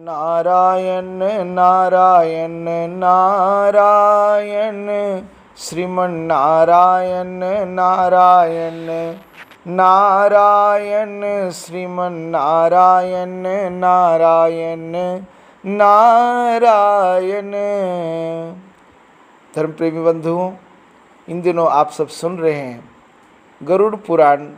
नारायण नारायण नारायण श्रीमन्नारायण नारायण नारायण श्रीमन्नारायण नारायण नारायण। धर्म प्रेमी बंधुओं, इन दिनों आप सब सुन रहे हैं गरुड़ पुराण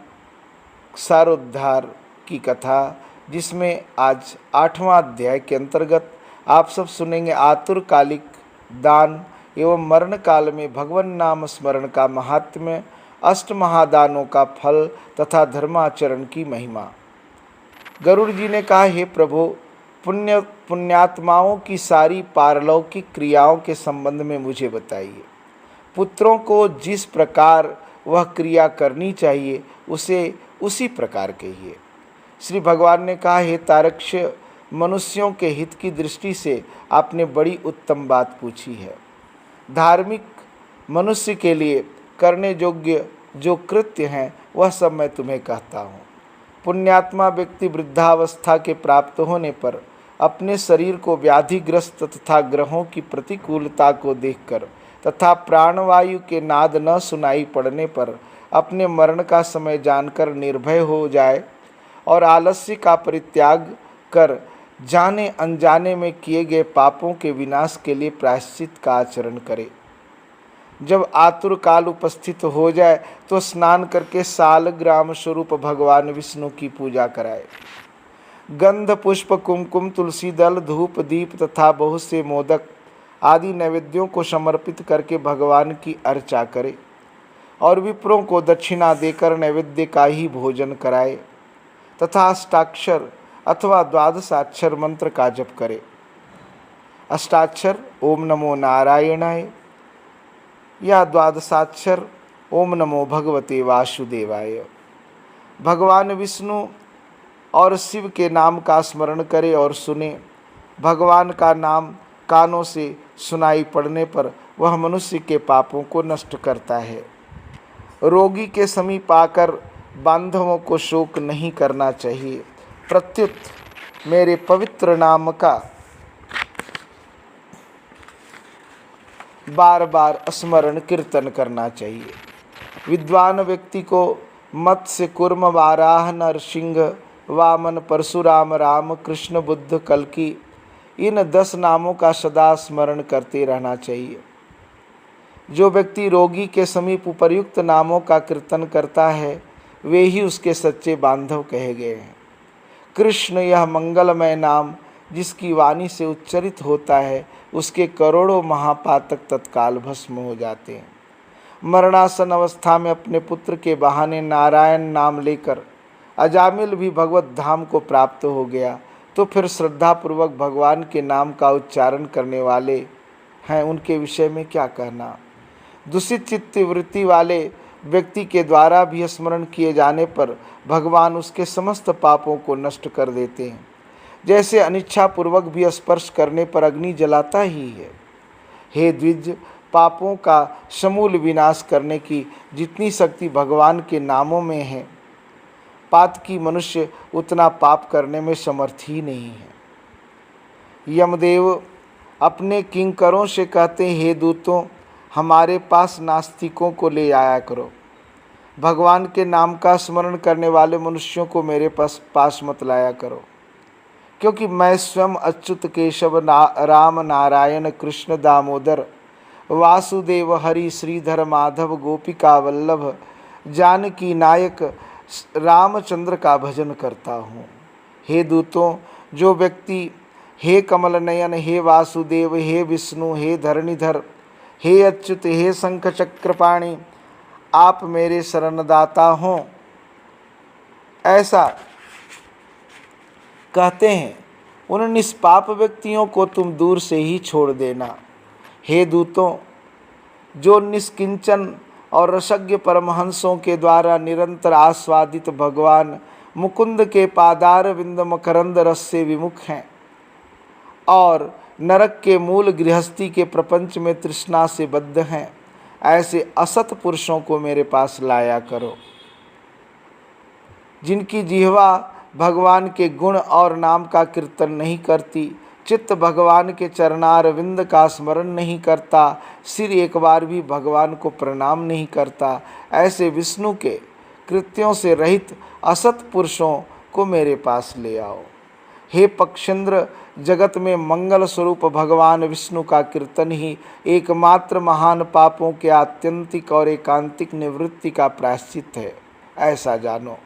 सारोद्धार की कथा, जिसमें आज 8वां अध्याय के अंतर्गत आप सब सुनेंगे आतुरकालिक दान एवं मरण काल में भगवान नाम स्मरण का महात्म्य, अष्ट महादानों का फल तथा धर्माचरण की महिमा। गरुड़ जी ने कहा, हे प्रभु, पुण्यात्माओं की सारी पारलौकिक क्रियाओं के संबंध में मुझे बताइए। पुत्रों को जिस प्रकार वह क्रिया करनी चाहिए उसे उसी प्रकार कहिए। श्री भगवान ने कहा, हे तारक्ष, मनुष्यों के हित की दृष्टि से आपने बड़ी उत्तम बात पूछी है। धार्मिक मनुष्य के लिए करने योग्य जो कृत्य हैं वह सब मैं तुम्हें कहता हूँ। पुण्यात्मा व्यक्ति वृद्धावस्था के प्राप्त होने पर अपने शरीर को व्याधिग्रस्त तथा ग्रहों की प्रतिकूलता को देखकर तथा प्राणवायु के नाद न सुनाई पड़ने पर अपने मरण का समय जानकर निर्भय हो जाए और आलस्य का परित्याग कर जाने अनजाने में किए गए पापों के विनाश के लिए प्रायश्चित का आचरण करे। जब आतुर काल उपस्थित हो जाए तो स्नान करके सालग्राम स्वरूप भगवान विष्णु की पूजा कराए। गंध पुष्प कुमकुम तुलसी दल धूप दीप तथा बहुत से मोदक आदि नैवेद्यों को समर्पित करके भगवान की अर्चा करे और विप्रों को दक्षिणा देकर नैवेद्य का ही भोजन कराए तथा अष्टाक्षर अथवा द्वादशाक्षर मंत्र का जप करे। अष्टाक्षर ओम नमो नारायणाय या द्वादशाक्षर ओम नमो भगवते वासुदेवाय। भगवान विष्णु और शिव के नाम का स्मरण करे और सुने। भगवान का नाम कानों से सुनाई पड़ने पर वह मनुष्य के पापों को नष्ट करता है। रोगी के समीप आकर बांधवों को शोक नहीं करना चाहिए, प्रत्युत मेरे पवित्र नाम का बार बार स्मरण कीर्तन करना चाहिए। विद्वान व्यक्ति को मत्स्य कूर्म वाराह नरसिंह वामन परशुराम राम कृष्ण बुद्ध कल्कि इन 10 नामों का सदा स्मरण करते रहना चाहिए। जो व्यक्ति रोगी के समीप उपर्युक्त नामों का कीर्तन करता है वे ही उसके सच्चे बांधव कहे गए हैं। कृष्ण यह मंगलमय नाम जिसकी वाणी से उच्चरित होता है उसके करोड़ों महापातक तत्काल भस्म हो जाते हैं। मरणासन अवस्था में अपने पुत्र के बहाने नारायण नाम लेकर अजामिल भी भगवत धाम को प्राप्त हो गया, तो फिर श्रद्धापूर्वक भगवान के नाम का उच्चारण करने वाले हैं उनके विषय में क्या कहना। दूषित चित्त वृत्ति वाले व्यक्ति के द्वारा भी स्मरण किए जाने पर भगवान उसके समस्त पापों को नष्ट कर देते हैं, जैसे अनिच्छापूर्वक भी स्पर्श करने पर अग्नि जलाता ही है। हे द्विज, पापों का समूल विनाश करने की जितनी शक्ति भगवान के नामों में है, पातकी मनुष्य उतना पाप करने में समर्थ ही नहीं है। यमदेव अपने किंकरों से कहते हैं, हे दूतों, हमारे पास नास्तिकों को ले आया करो। भगवान के नाम का स्मरण करने वाले मनुष्यों को मेरे पास मत लाया करो, क्योंकि मैं स्वयं अच्युत केशव राम नारायण कृष्ण दामोदर वासुदेव हरि श्रीधर माधव गोपिका वल्लभ जानकी नायक रामचंद्र का भजन करता हूँ। हे दूतों, जो व्यक्ति हे कमल नयन, हे वासुदेव, हे विष्णु, हे धरणीधर, हे अच्युत, हे शंख चक्रपाणि, आप मेरे शरणदाता हों, ऐसा कहते हैं, उन निष्पाप व्यक्तियों को तुम दूर से ही छोड़ देना। हे दूतों, जो निष्किंचन और रसज्ञ परमहंसों के द्वारा निरंतर आस्वादित भगवान मुकुंद के पादार बिंद मकरंद रस से विमुख हैं और नरक के मूल गृहस्थी के प्रपंच में तृष्णा से बद्ध हैं, ऐसे असत पुरुषों को मेरे पास लाया करो। जिनकी जिह्वा भगवान के गुण और नाम का कीर्तन नहीं करती, चित्त भगवान के चरणार विंद का स्मरण नहीं करता, सिर एक बार भी भगवान को प्रणाम नहीं करता, ऐसे विष्णु के कृत्यों से रहित असत पुरुषों को मेरे पास ले आओ। हे पक्षेंद्र, जगत में मंगल स्वरूप भगवान विष्णु का कीर्तन ही एकमात्र महान पापों के आत्यंतिक और एकांतिक निवृत्ति का प्रायश्चित है, ऐसा जानो।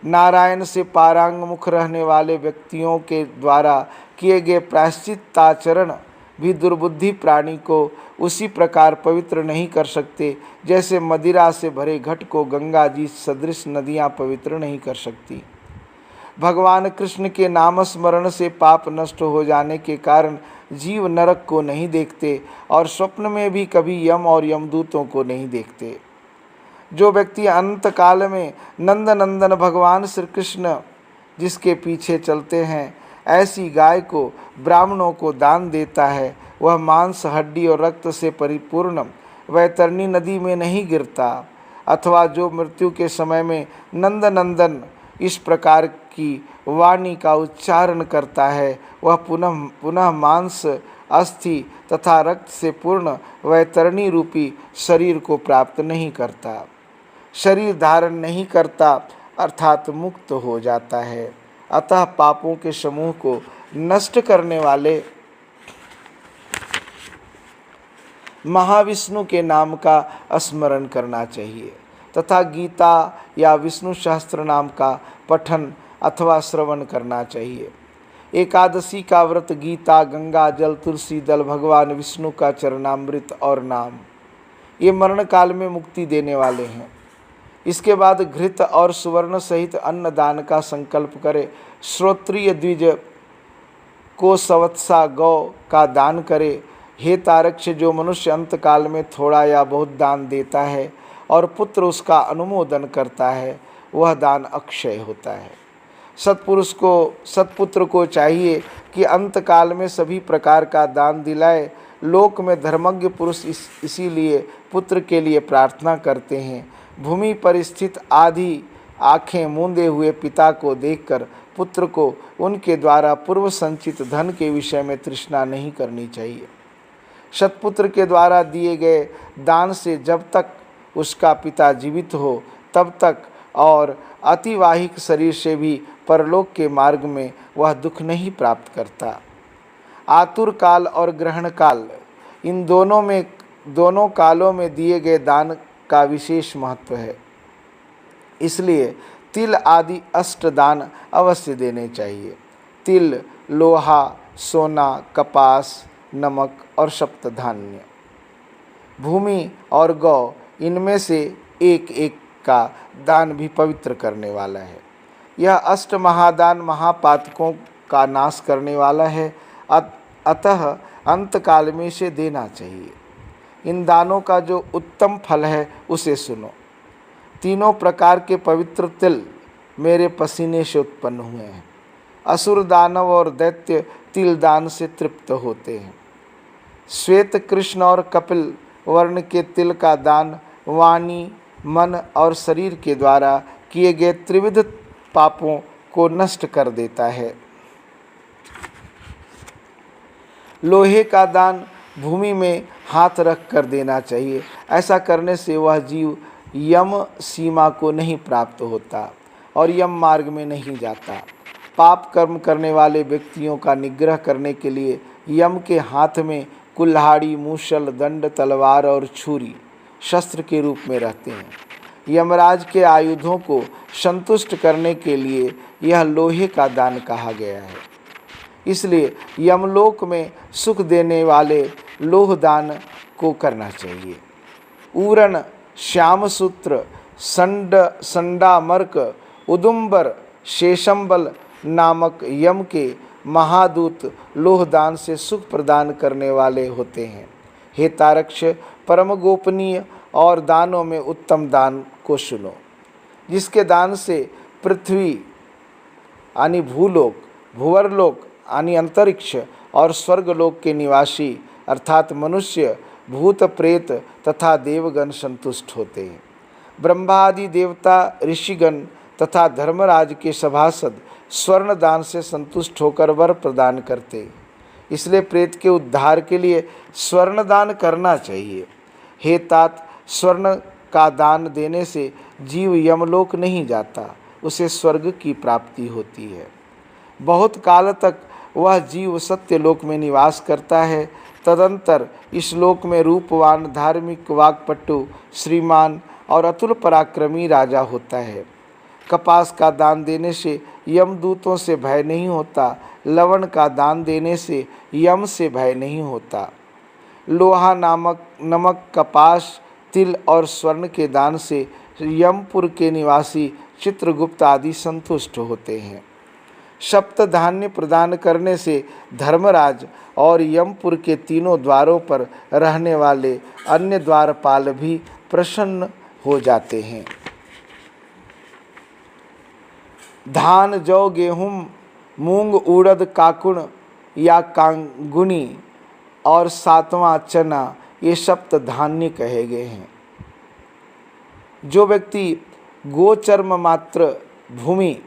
नारायण से पारांगमुख रहने वाले व्यक्तियों के द्वारा किए गए प्रायश्चित्ताचरण भी दुर्बुद्धि प्राणी को उसी प्रकार पवित्र नहीं कर सकते जैसे मदिरा से भरे घट को गंगा जी सदृश नदियाँ पवित्र नहीं कर सकती। भगवान कृष्ण के नाम स्मरण से पाप नष्ट हो जाने के कारण जीव नरक को नहीं देखते और स्वप्न में भी कभी यम और यमदूतों को नहीं देखते। जो व्यक्ति अनंत काल में नंद नंदन भगवान श्री कृष्ण जिसके पीछे चलते हैं, ऐसी गाय को ब्राह्मणों को दान देता है, वह मांस हड्डी और रक्त से परिपूर्ण वैतरणी नदी में नहीं गिरता। अथवा जो मृत्यु के समय में नंद नंदन इस प्रकार की वाणी का उच्चारण करता है, वह पुनः पुनः मांस अस्थि तथा रक्त से पूर्ण वैतरणी रूपी शरीर को प्राप्त नहीं करता, शरीर धारण नहीं करता अर्थात मुक्त हो जाता है। अतः पापों के समूह को नष्ट करने वाले महाविष्णु के नाम का स्मरण करना चाहिए तथा गीता या विष्णु सहस्त्र नाम का पठन अथवा श्रवण करना चाहिए। एकादशी का व्रत, गीता, गंगा जल, तुलसी दल, भगवान विष्णु का चरणामृत और नाम, ये मरण काल में मुक्ति देने वाले हैं। इसके बाद घृत और सुवर्ण सहित अन्न दान का संकल्प करे। श्रोत्रिय द्विज को सवत्सा गौ का दान करे। हे तारक्ष, जो मनुष्य अंत काल में थोड़ा या बहुत दान देता है और पुत्र उसका अनुमोदन करता है, वह दान अक्षय होता है। सत्पुत्र को चाहिए कि अंत काल में सभी प्रकार का दान दिलाए। लोक में धर्मज्ञ पुरुष इसीलिए पुत्र के लिए प्रार्थना करते हैं। भूमि पर स्थित आधी आँखें मूंदे हुए पिता को देखकर पुत्र को उनके द्वारा पूर्व संचित धन के विषय में तृष्णा नहीं करनी चाहिए। सत्पुत्र के द्वारा दिए गए दान से जब तक उसका पिता जीवित हो तब तक और अतिवाहिक शरीर से भी परलोक के मार्ग में वह दुख नहीं प्राप्त करता। आतुर काल और ग्रहण काल, इन दोनों कालों में दिए गए दान का विशेष महत्व है। इसलिए तिल आदि अष्ट दान अवश्य देने चाहिए। तिल, लोहा, सोना, कपास, नमक और सप्तधान्य, भूमि और गौ, इनमें से एक एक का दान भी पवित्र करने वाला है। यह अष्ट महादान महापातकों का नाश करने वाला है, अतः अंतकाल में इसे देना चाहिए। इन दानों का जो उत्तम फल है उसे सुनो। तीनों प्रकार के पवित्र तिल मेरे पसीने से उत्पन्न हुए हैं। असुर, दानव और दैत्य तिल दान से तृप्त होते हैं। श्वेत, कृष्ण और कपिल वर्ण के तिल का दान वाणी, मन और शरीर के द्वारा किए गए त्रिविध पापों को नष्ट कर देता है। लोहे का दान भूमि में हाथ रख कर देना चाहिए। ऐसा करने से वह जीव यम सीमा को नहीं प्राप्त होता और यम मार्ग में नहीं जाता। पाप कर्म करने वाले व्यक्तियों का निग्रह करने के लिए यम के हाथ में कुल्हाड़ी, मूसल, दंड, तलवार और छुरी शस्त्र के रूप में रहते हैं। यमराज के आयुधों को संतुष्ट करने के लिए यह लोहे का दान कहा गया है। इसलिए यमलोक में सुख देने वाले लोह दान को करना चाहिए। ऊरण, श्यामसूत्र, संडामर्क, उदुम्बर, शेषम्बल नामक यम के महादूत लोह दान से सुख प्रदान करने वाले होते हैं। हे तारक्ष, परम गोपनीय और दानों में उत्तम दान को सुनो, जिसके दान से पृथ्वी यानी भूलोक, भूवरलोक यानी अंतरिक्ष और स्वर्गलोक के निवासी अर्थात मनुष्य, भूत, प्रेत तथा देवगण संतुष्ट होते हैं। ब्रह्मा आदि देवता, ऋषिगण तथा धर्मराज के सभासद स्वर्ण दान से संतुष्ट होकर वर प्रदान करते। इसलिए प्रेत के उद्धार के लिए स्वर्ण दान करना चाहिए। हे तात, स्वर्ण का दान देने से जीव यमलोक नहीं जाता, उसे स्वर्ग की प्राप्ति होती है। बहुत काल तक वह जीव सत्यलोक में निवास करता है। तदंतर इस लोक में रूपवान, धार्मिक, वाक्पटु, श्रीमान और अतुल पराक्रमी राजा होता है। कपास का दान देने से यमदूतों से भय नहीं होता। लवण का दान देने से यम से भय नहीं होता। लोहा, नमक, कपास, तिल और स्वर्ण के दान से यमपुर के निवासी चित्रगुप्त आदि संतुष्ट होते हैं। सप्त धान्य प्रदान करने से धर्मराज और यमपुर के तीनों द्वारों पर रहने वाले अन्य द्वारपाल भी प्रसन्न हो जाते हैं। धान, जौ, गेहूँ, मूंग, उड़द, काकुण या कांगुनी और सातवां चना, ये सप्त धान्य कहे गए हैं। जो व्यक्ति गोचर्म मात्र भूमि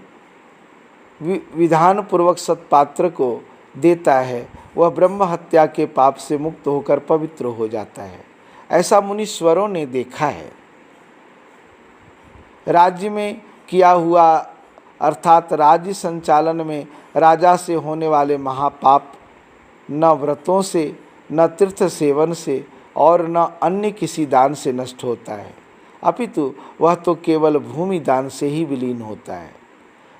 विधान पूर्वक सत्पात्र को देता है, वह ब्रह्म हत्या के पाप से मुक्त होकर पवित्र हो जाता है। ऐसा मुनीश्वरों ने देखा है। राज्य में किया हुआ अर्थात राज्य संचालन में राजा से होने वाले महापाप न व्रतों से, न तीर्थ सेवन से और न अन्य किसी दान से नष्ट होता है, अपितु वह तो केवल भूमि दान से ही विलीन होता है।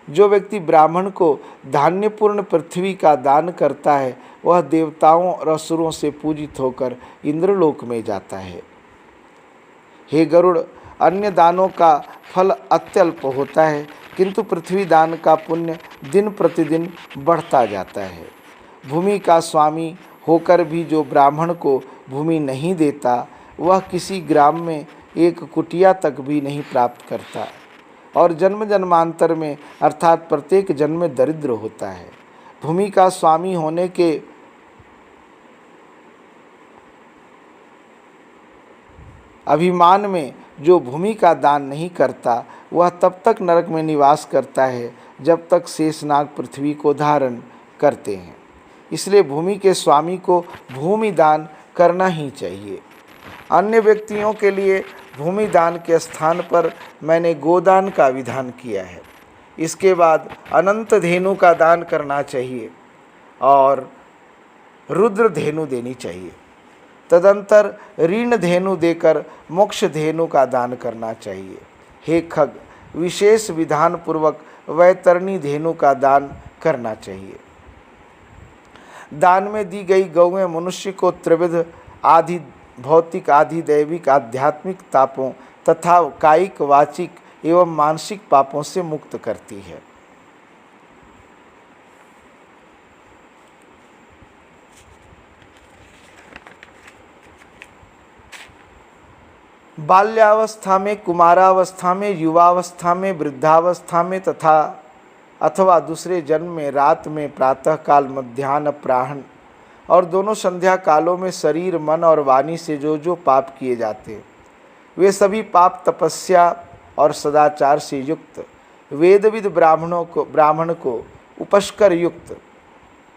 जो व्यक्ति ब्राह्मण को धान्यपूर्ण पृथ्वी का दान करता है, वह देवताओं और असुरों से पूजित होकर इंद्रलोक में जाता है। हे गरुड़, अन्य दानों का फल अत्यल्प होता है, किंतु पृथ्वी दान का पुण्य दिन प्रतिदिन बढ़ता जाता है। भूमि का स्वामी होकर भी जो ब्राह्मण को भूमि नहीं देता, वह किसी ग्राम में एक कुटिया तक भी नहीं प्राप्त करता और जन्म जन्मांतर में अर्थात प्रत्येक जन्म में दरिद्र होता है। भूमि का स्वामी होने के अभिमान में जो भूमि का दान नहीं करता, वह तब तक नरक में निवास करता है जब तक शेषनाग पृथ्वी को धारण करते हैं। इसलिए भूमि के स्वामी को भूमि दान करना ही चाहिए। अन्य व्यक्तियों के लिए भूमि दान के स्थान पर मैंने गोदान का विधान किया है। इसके बाद अनंत धेनु का दान करना चाहिए और रुद्र धेनु देनी चाहिए। तदंतर ऋण धेनु देकर मोक्ष धेनु का दान करना चाहिए। हे खग, विशेष विधान पूर्वक वैतरणी धेनु का दान करना चाहिए। दान में दी गई गौएं मनुष्य को त्रिविध आदि भौतिक, आदि दैविक, आध्यात्मिक तापों तथा कायिक, वाचिक एवं मानसिक पापों से मुक्त करती है। बाल्यावस्था में, कुमारावस्था में, युवावस्था में, वृद्धावस्था में तथा अथवा दूसरे जन्म में, रात में, प्रातःकाल, मध्याह्न, अपराह्न और दोनों संध्या कालों में शरीर, मन और वाणी से जो जो पाप किए जाते, वे सभी पाप तपस्या और सदाचार से युक्त वेदविद ब्राह्मण को उपस्कर युक्त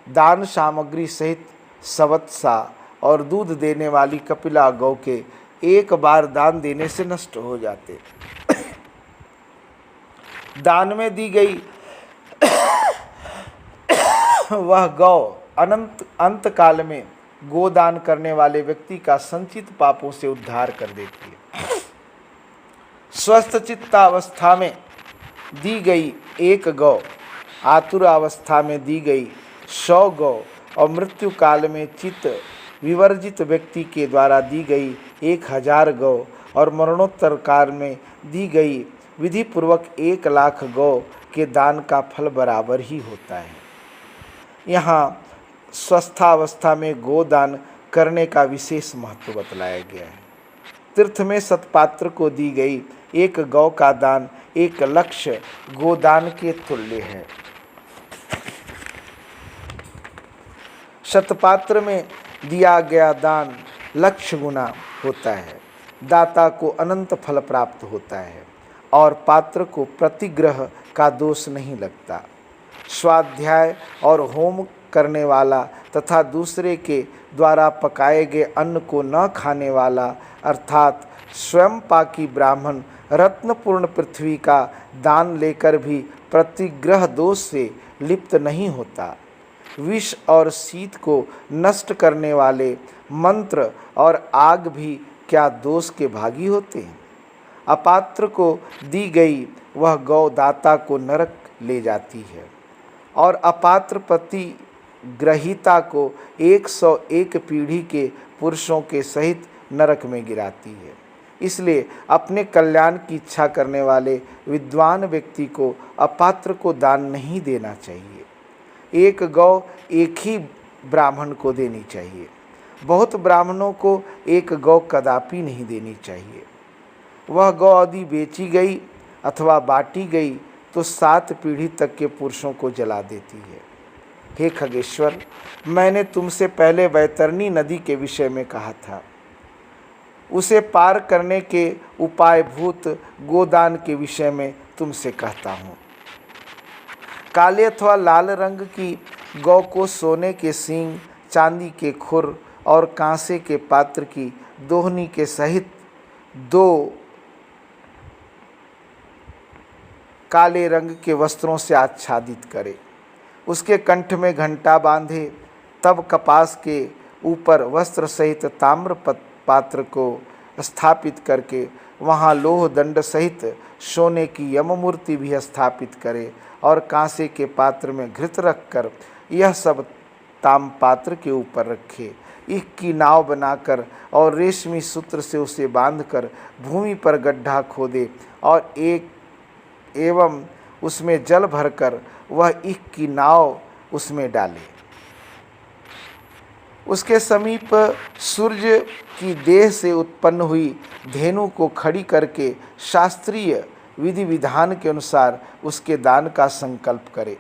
दान सामग्री सहित सवत्सा और दूध देने वाली कपिला गौ के एक बार दान देने से नष्ट हो जाते। दान में दी गई वह गौ अंत काल में गोदान करने वाले व्यक्ति का संचित पापों से उद्धार कर देती है। स्वस्थ चित्तावस्था में दी गई एक गौ, आतुरावस्था में दी गई 100 गौ और मृत्यु काल में चित्त विवर्जित व्यक्ति के द्वारा दी गई 1000 गौ और मरणोत्तर काल में दी गई विधि पूर्वक 1,00,000 गौ के दान का फल बराबर ही होता है। यहाँ स्वस्थावस्था में गोदान करने का विशेष महत्व बतलाया गया है। तीर्थ में सतपात्र को दी गई एक गौ का दान 1,00,000 गोदान के तुल्य है। शतपात्र में दिया गया दान 1,00,000 गुना होता है। दाता को अनंत फल प्राप्त होता है। और पात्र को प्रतिग्रह का दोष नहीं लगता। स्वाध्याय और होम करने वाला तथा दूसरे के द्वारा पकाए गए अन्न को न खाने वाला अर्थात स्वयं पाकी ब्राह्मण रत्नपूर्ण पृथ्वी का दान लेकर भी प्रतिग्रह दोष से लिप्त नहीं होता। विष और शीत को नष्ट करने वाले मंत्र और आग भी क्या दोष के भागी होते हैं। अपात्र को दी गई वह गौ दाता को नरक ले जाती है और अपात्र पति ग्रहीता को 101 पीढ़ी के पुरुषों के सहित नरक में गिराती है। इसलिए अपने कल्याण की इच्छा करने वाले विद्वान व्यक्ति को अपात्र को दान नहीं देना चाहिए। एक गौ एक ही ब्राह्मण को देनी चाहिए। बहुत ब्राह्मणों को एक गौ कदापि नहीं देनी चाहिए। वह गौ यदि बेची गई अथवा बांटी गई तो 7 पीढ़ी तक के पुरुषों को जला देती है। हे खगेश्वर, मैंने तुमसे पहले वैतरणी नदी के विषय में कहा था। उसे पार करने के उपायभूत गोदान के विषय में तुमसे कहता हूँ। काले अथवा लाल रंग की गौ को सोने के सींग, चांदी के खुर और कांसे के पात्र की दोहनी के सहित 2 काले रंग के वस्त्रों से आच्छादित करे। उसके कंठ में घंटा बांधे, तब कपास के ऊपर वस्त्र सहित ताम्र पात्र को स्थापित करके वहाँ लोह दंड सहित सोने की यम मूर्ति भी स्थापित करे और कांसे के पात्र में घृत रखकर यह सब ताम पात्र के ऊपर रखे। ईख की नाव बनाकर और रेशमी सूत्र से उसे बांधकर भूमि पर गड्ढा खोदे और एवं उसमें जल भरकर वह ईख की नाव उसमें डाले। उसके समीप सूर्य की देह से उत्पन्न हुई धेनु को खड़ी करके शास्त्रीय विधि विधान के अनुसार उसके दान का संकल्प करे।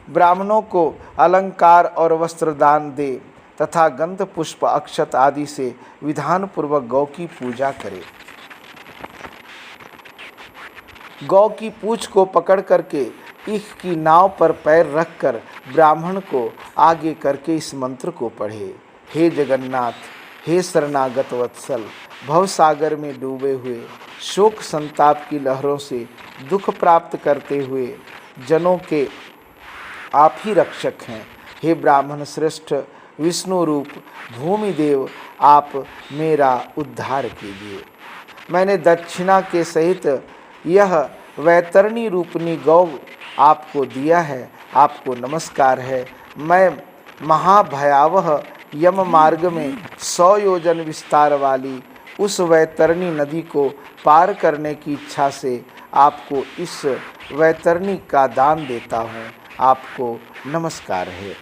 ब्राह्मणों को अलंकार और वस्त्र दान दे तथा गंध पुष्प अक्षत आदि से विधान पूर्वक गौ की पूजा करे। गौ की पूंछ को पकड़ करके ईख की नाव पर पैर रखकर ब्राह्मण को आगे करके इस मंत्र को पढ़े। हे जगन्नाथ, हे शरणागत वत्सल, भवसागर में डूबे हुए शोक संताप की लहरों से दुख प्राप्त करते हुए जनों के आप ही रक्षक हैं। हे ब्राह्मण श्रेष्ठ विष्णु रूप भूमि देव, आप मेरा उद्धार कीजिए। मैंने दक्षिणा के सहित यह वैतरणी रूपनी गौ आपको दिया है, आपको नमस्कार है। मैं महाभयावह यम मार्ग में 100 योजन विस्तार वाली उस वैतरणी नदी को पार करने की इच्छा से आपको इस वैतरणी का दान देता हूँ, आपको नमस्कार है।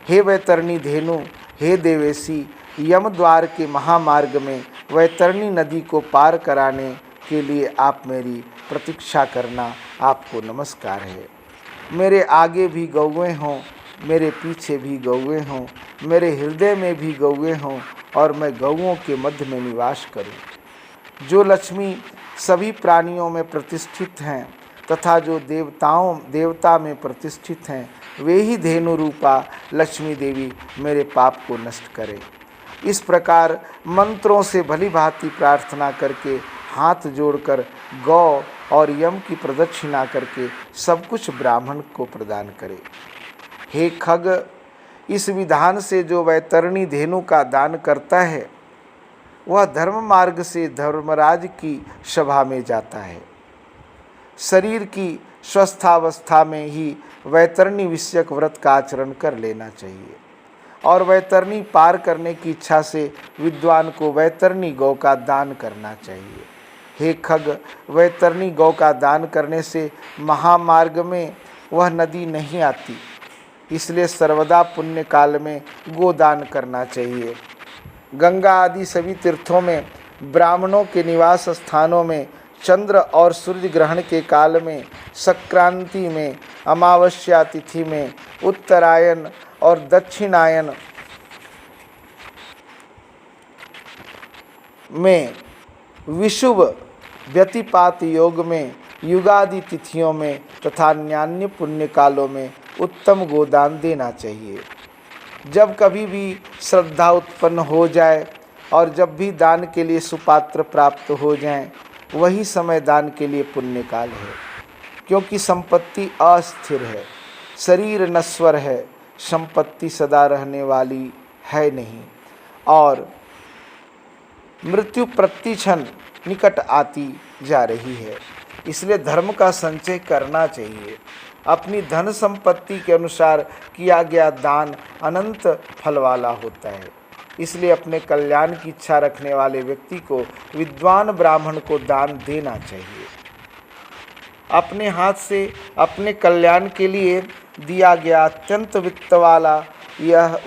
हे वैतरणी धेनु, हे देवेशी, यम द्वार के महामार्ग में वैतरणी नदी को पार कराने के लिए आप मेरी प्रतीक्षा करना, आपको नमस्कार है। मेरे आगे भी गौएँ हों, मेरे पीछे भी गौएँ हों, मेरे हृदय में भी गौएँ हों और मैं गौओं के मध्य में निवास करूं। जो लक्ष्मी सभी प्राणियों में प्रतिष्ठित हैं तथा जो देवता में प्रतिष्ठित हैं, वे ही धेनु रूपा लक्ष्मी देवी मेरे पाप को नष्ट करे। इस प्रकार मंत्रों से भली भांति प्रार्थना करके हाथ जोड़कर गौ और यम की प्रदक्षिणा करके सब कुछ ब्राह्मण को प्रदान करे। हे खग, इस विधान से जो वैतरणी धेनु का दान करता है वह धर्म मार्ग से धर्मराज की सभा में जाता है। शरीर की स्वस्थावस्था में ही वैतरणी विषयक व्रत का आचरण कर लेना चाहिए और वैतरणी पार करने की इच्छा से विद्वान को वैतरणी गौ का दान करना चाहिए। हे खग, वैतरणी गौ का दान करने से महामार्ग में वह नदी नहीं आती, इसलिए सर्वदा पुण्य काल में गोदान करना चाहिए। गंगा आदि सभी तीर्थों में, ब्राह्मणों के निवास स्थानों में, चंद्र और सूर्य ग्रहण के काल में, संक्रांति में, अमावस्या तिथि में, उत्तरायण और दक्षिणायन में, विषुव व्यतिपात योग में, युगादि तिथियों में तथा अन्यान्य पुण्य कालों में उत्तम गोदान देना चाहिए। जब कभी भी श्रद्धा उत्पन्न हो जाए और जब भी दान के लिए सुपात्र प्राप्त हो जाएं, वही समय दान के लिए पुण्य काल है। क्योंकि संपत्ति अस्थिर है, शरीर नश्वर है, संपत्ति सदा रहने वाली है नहीं और मृत्यु प्रतिक्षण निकट आती जा रही है। इसलिए धर्म का संचय करना चाहिए। अपनी धन संपत्ति के अनुसार किया गया दान अनंत फल वाला होता है। इसलिए अपने कल्याण की इच्छा रखने वाले व्यक्ति को विद्वान ब्राह्मण को दान देना चाहिए। अपने हाथ से अपने कल्याण के लिए दिया गया अत्यंत वित्त वाला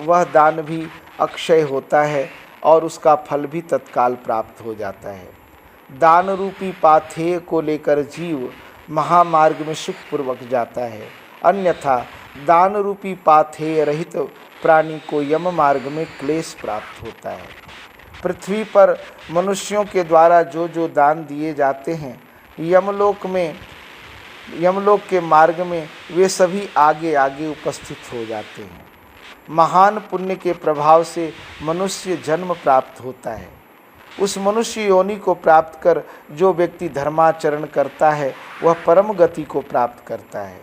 वह दान भी अक्षय होता है और उसका फल भी तत्काल प्राप्त हो जाता है। दान रूपी पाथेय को लेकर जीव महामार्ग में सुखपूर्वक जाता है, अन्यथा दान रूपी पाथेय रहित प्राणी को यम मार्ग में क्लेश प्राप्त होता है। पृथ्वी पर मनुष्यों के द्वारा जो जो दान दिए जाते हैं, यमलोक के मार्ग में वे सभी आगे आगे उपस्थित हो जाते हैं। महान पुण्य के प्रभाव से मनुष्य जन्म प्राप्त होता है। उस मनुष्य योनि को प्राप्त कर जो व्यक्ति धर्माचरण करता है वह परम गति को प्राप्त करता है।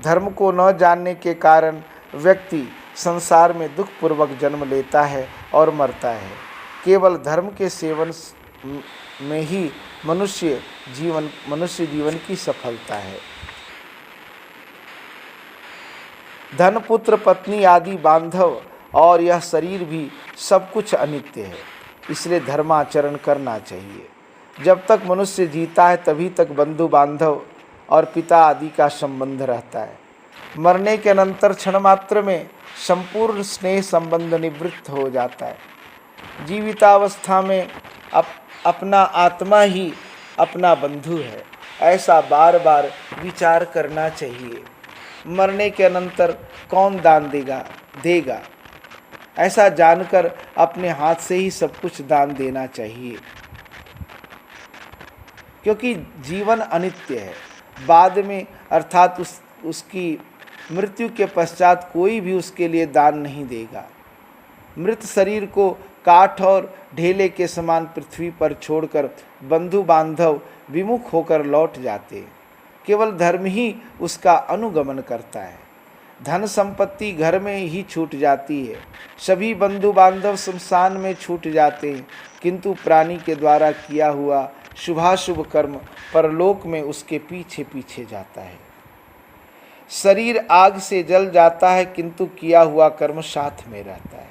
धर्म को न जानने के कारण व्यक्ति संसार में दुखपूर्वक जन्म लेता है और मरता है। केवल धर्म के सेवन में ही मनुष्य जीवन की सफलता है। धन, पुत्र, पत्नी आदि बांधव और यह शरीर भी सब कुछ अनित्य है। इसलिए धर्माचरण करना चाहिए। जब तक मनुष्य जीता है तभी तक बंधु बांधव और पिता आदि का संबंध रहता है। मरने के अनंतर क्षण मात्र में संपूर्ण स्नेह संबंध निवृत्त हो जाता है। जीवितावस्था में अपना आत्मा ही अपना बंधु है, ऐसा बार बार विचार करना चाहिए। मरने के अनंतर कौन दान देगा ऐसा जानकर अपने हाथ से ही सब कुछ दान देना चाहिए। क्योंकि जीवन अनित्य है। बाद में अर्थात उसकी मृत्यु के पश्चात कोई भी उसके लिए दान नहीं देगा। मृत शरीर को काठ और ढेले के समान पृथ्वी पर छोड़कर बंधु बांधव विमुख होकर लौट जाते हैं। केवल धर्म ही उसका अनुगमन करता है। धन संपत्ति घर में ही छूट जाती है। सभी बंधु बांधव शमशान में छूट जाते हैं, किंतु प्राणी के द्वारा किया हुआ शुभाशुभ कर्म परलोक में उसके पीछे पीछे जाता है। शरीर आग से जल जाता है, किंतु किया हुआ कर्म साथ में रहता है।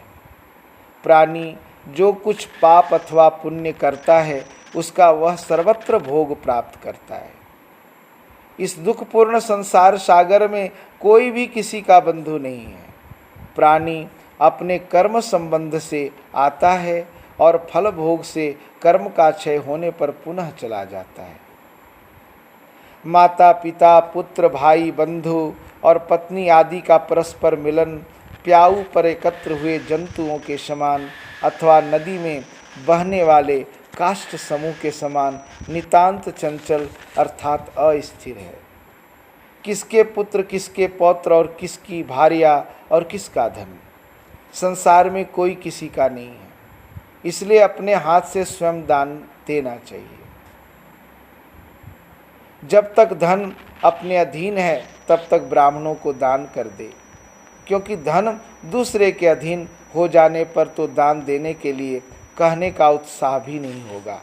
प्राणी जो कुछ पाप अथवा पुण्य करता है उसका वह सर्वत्र भोग प्राप्त करता है। इस दुखपूर्ण संसार सागर में कोई भी किसी का बंधु नहीं है। प्राणी अपने कर्म संबंध से आता है और फल भोग से कर्म का क्षय होने पर पुनः चला जाता है। माता पिता पुत्र भाई बंधु और पत्नी आदि का परस्पर मिलन प्याऊ पर एकत्र हुए जंतुओं के समान अथवा नदी में बहने वाले काष्ठ समूह के समान नितांत चंचल अर्थात अस्थिर है। किसके पुत्र, किसके पौत्र और किसकी भार्या और किसका धन, संसार में कोई किसी का नहीं है। इसलिए अपने हाथ से स्वयं दान देना चाहिए। जब तक धन अपने अधीन है तब तक ब्राह्मणों को दान कर दे, क्योंकि धन दूसरे के अधीन हो जाने पर तो दान देने के लिए कहने का उत्साह भी नहीं होगा।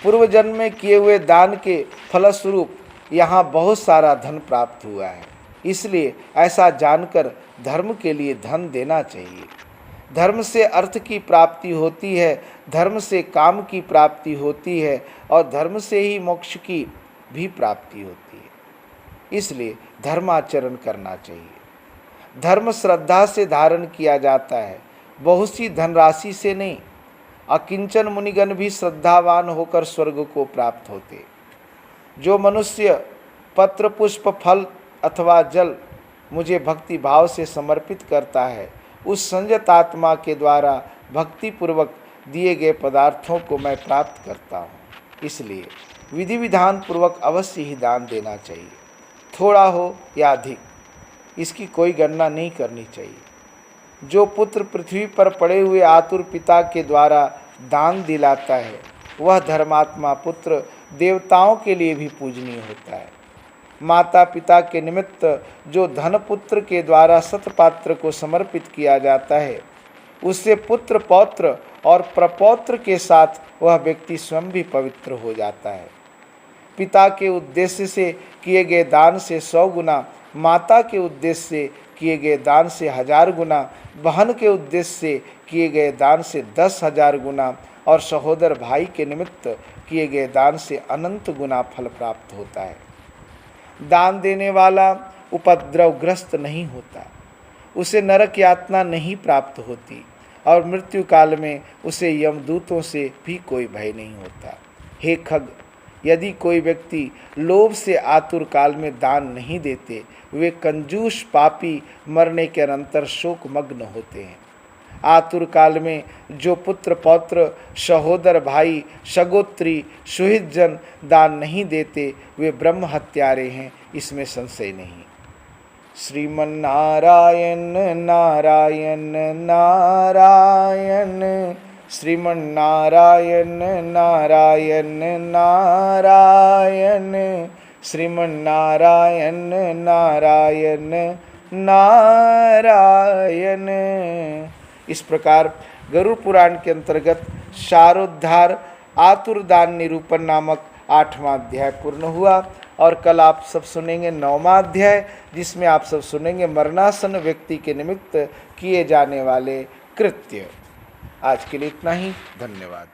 पूर्व जन्म में किए हुए दान के फलस्वरूप यहाँ बहुत सारा धन प्राप्त हुआ है। इसलिए ऐसा जानकर धर्म के लिए धन देना चाहिए। धर्म से अर्थ की प्राप्ति होती है, धर्म से काम की प्राप्ति होती है और धर्म से ही मोक्ष की भी प्राप्ति होती है। इसलिए धर्माचरण करना चाहिए। धर्म श्रद्धा से धारण किया जाता है, बहुत सी धनराशि से नहीं। अकिंचन मुनिगण भी श्रद्धावान होकर स्वर्ग को प्राप्त होते। जो मनुष्य पत्र पुष्प फल अथवा जल मुझे भक्ति भाव से समर्पित करता है, उस संयत आत्मा के द्वारा भक्ति पूर्वक दिए गए पदार्थों को मैं प्राप्त करता हूँ। इसलिए विधि विधान पूर्वक अवश्य ही दान देना चाहिए, थोड़ा हो या अधिक, इसकी कोई गणना नहीं करनी चाहिए। जो पुत्र पृथ्वी पर पड़े हुए आतुर पिता के द्वारा दान दिलाता है, वह धर्मात्मा पुत्र देवताओं के लिए भी पूजनीय होता है। माता पिता के निमित्त जो धन पुत्र के द्वारा सतपात्र को समर्पित किया जाता है, उससे पुत्र पौत्र और प्रपौत्र के साथ वह व्यक्ति स्वयं भी पवित्र हो जाता है। पिता के उद्देश्य से किए गए दान से 100 गुना, माता के उद्देश्य से किए गए दान से 1000 गुना, बहन के उद्देश्य से किए गए दान से 10,000 गुना और सहोदर भाई के निमित्त किए गए दान से अनंत गुना फल प्राप्त होता है। दान देने वाला उपद्रवग्रस्त नहीं होता, उसे नरक यातना नहीं प्राप्त होती और मृत्यु काल में उसे यमदूतों से भी कोई भय नहीं होता। हे खग, यदि कोई व्यक्ति लोभ से आतुर काल में दान नहीं देते, वे कंजूस पापी मरने के अनंतर शोकमग्न होते हैं। आतुर काल में जो पुत्र पौत्र सहोदर भाई सगोत्री सुहृदजन दान नहीं देते, वे ब्रह्म हत्यारे हैं, इसमें संशय नहीं। श्रीमन्नारायण नारायण नारायण, श्रीमन्नारायण नारायण नारायण, श्रीमन्नारायण नारायण नारायण। इस प्रकार गरुड़ पुराण के अंतर्गत शारोद्धार आतुरदान निरूपण नामक 8वां अध्याय पूर्ण हुआ और कल आप सब सुनेंगे 9वां अध्याय, जिसमें आप सब सुनेंगे मरणासन व्यक्ति के निमित्त किए जाने वाले कृत्य। आज के लिए इतना ही, धन्यवाद।